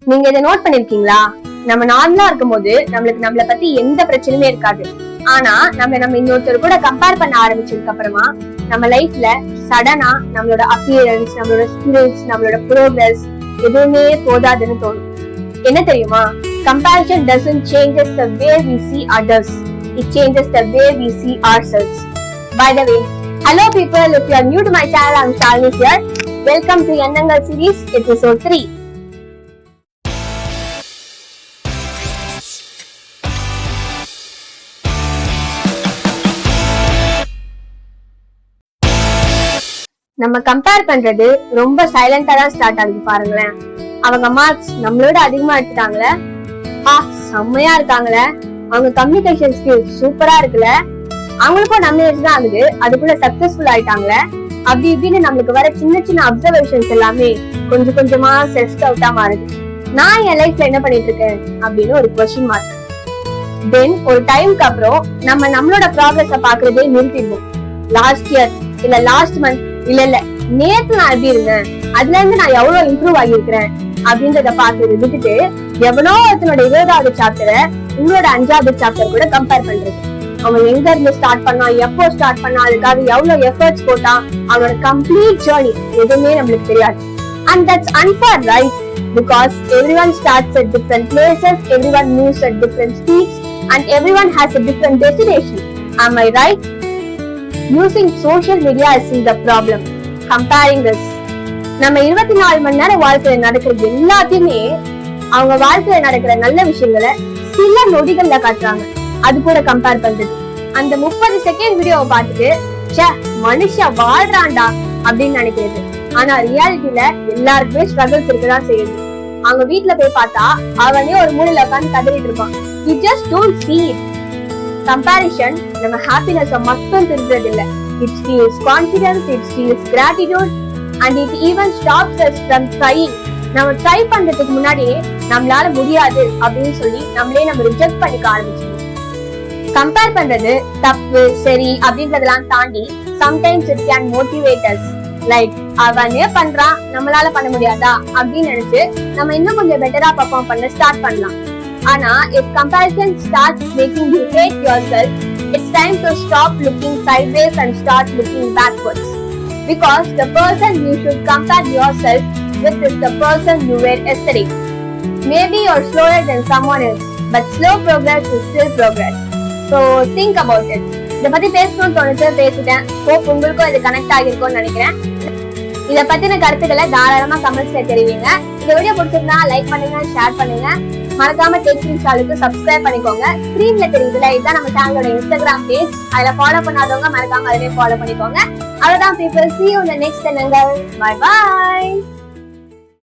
நீங்க இதை நோட் பண்ணிருக்கீங்களா? நம்ம நார்மலா இருக்கும் போது நம்மள பத்தி எந்த பிரச்சனையுமே இருக்காது. ஆனா நம்ம இன்னொருத்தர் கூட கம்பேர் பண்ண ஆரம்பிச்சதுக்கு அப்புறமா நம்ம லைஃப்ல சடனா நம்மளோட அப்பியரன்ஸ், நம்மளோட ஸ்கில்ஸ், நம்மளோட ப்ரோக்ரஸ் எதுவுமே போதாதுன்னு தோணும். என்ன தெரியுமா? Comparison doesn't changes the way we see others. It changes the way we see ourselves. By the way, hello people, if you are new to my channel, I'm Shalini here. Welcome to Yannangal series episode 3. நம்ம compare பண்றது ரொம்ப சைலண்டா தான் start ஆகுது பாருங்களேன். அவங்க marks நம்மளோட அதிகமா எடுத்துட்டாங்களே, செம்மையா இருக்காங்களே, அவங்க கம்யூனிகேஷன் ஸ்கில்ஸ் சூப்பரா இருக்குல்ல, அவங்களுக்கும் நம்ம ஏஜ் தான் ஆகுது, அதுக்குள்ள சக்சஸ்ஃபுல் ஆயிட்டாங்களே, அப்படி இப்படின்னு நம்மளுக்கு வர சின்ன சின்ன அப்சர்வேஷன்ஸ் எல்லாமே கொஞ்சம் கொஞ்சமா செல்ஃப் டவுட்டா மாறுது. நான் என் லைஃப்ல என்ன பண்ணிட்டு இருக்கேன் அப்படின்னு ஒரு கொஸ்டின் மார்க். தென் ஒரு டைம்க்கு அப்புறம் நம்மளோட ப்ராக்ரஸ பாக்குறதே நிறுத்திடுவோம். லாஸ்ட் இயர் இல்ல லாஸ்ட் மந்த் இல்ல நேத்து நான் எப்படி இருந்தேன், அதுல இருந்து நான் எவ்வளவு இம்ப்ரூவ் ஆகியிருக்கிறேன் அப்படின்றத பார்த்து விட்டுட்டு எவனோ ஒருத்தனோட 20வது சாப்டரை உங்களோட 5வது சாப்டர் கூட கம்பேர் பண்றது. அவன் எங்க இருந்து ஸ்டார்ட் பண்ணா, எப்போ ஸ்டார்ட் பண்ணா, அதுக்காக எவ்வளவு எஃபர்ட்ஸ் போட்டான், அவனோட கம்ப்ளீட் ஜர்னி எதுவுமே நம்மளுக்கு தெரியாது. And that's unfair, right? Because everyone starts at different places, everyone moves at different speeds, and everyone has a different destination. Am I right? Using social media is the problem. Comparing us. நம்ம 24 மணி நேரம் வாழ்க்கையில நடக்கிற எல்லாத்தையுமே அவங்க வாழ்க்கையில நடக்கிற நல்ல விஷயங்களை சில நொடிகள்ல காட்டுறாங்க. அது கூட கம்பேர் பண்றது. அந்த 30 செகண்ட் வீடியோவை பார்த்துட்டு மனுஷன் வாழ்றான்டா அப்படின்னு நினைக்கிறது. ஆனா ரியாலிட்டியில எல்லாருக்குமே ஸ்ட்ரகிள்ஸ் இருக்கதான் செய்யுது. அவங்க வீட்டுல போய் பார்த்தா அவனே ஒரு மூலையில உட்காந்து கதறிட்டு இருப்பான். You just don't see it. Comparison நம்ம ஹாப்பினஸ் மட்டும் திருடுறது இல்ல. It steals confidence, it steals gratitude, and it even stops us from trying. நம்ம ட்ரை பண்றதுக்கு முன்னாடி நம்மளால முடியாது அப்படின்னு சொல்லி நம்ம ரிஜெக்ட் பண்ணிக்க ஆரம்பிச்சிடும். கம்பேர் பண்றது தப்பு சரி அப்படின்றதெல்லாம் தாண்டி sometimes it can motivate us. Like அவனே பண்றான், நம்மளால பண்ண முடியாதா அப்படின்னு நினைச்சு நம்ம இன்னும் கொஞ்சம் பெட்டரா பெர்ஃபார்ம் பண்ண ஸ்டார்ட் பண்ணலாம். ஆனா if comparison starts making you hate yourself, it's time to stop looking sideways and start looking backwards. Because the person you should compare yourself with is the person you were yesterday. Maybe you're slower than someone else, but slow progress is still progress. So think about it. இத பத்தி பேசணும்னு தோணுச்சு, பேசிட்டேன். Hope உங்களுக்கும் இது connect ஆகிருக்கும்னு நினைக்கிறேன். இத பத்தின கருத்துக்களை தாராளமா கமெண்ட்ஸ்ல தெரிவிங்க. இந்த வீடியோ பிடிச்சிருந்தா லைக் பண்ணுங்க, ஷேர் பண்ணுங்க. மறக்காம டெக் சேனலுக்கு சப்ஸ்கிரைப் பண்ணிக்கோங்க. ஸ்கிரீன்ல தெரியுதுல, இதுதான் நம்ம சேனலோட இன்ஸ்டாகிராம் பேஜ். அதுல ஃபாலோ பண்ணாதவங்க மறக்காம அதிலே ஃபாலோ பண்ணிக்கோங்க. அவ்வளவுதான் people, see you in the next Yannangal. Bye bye.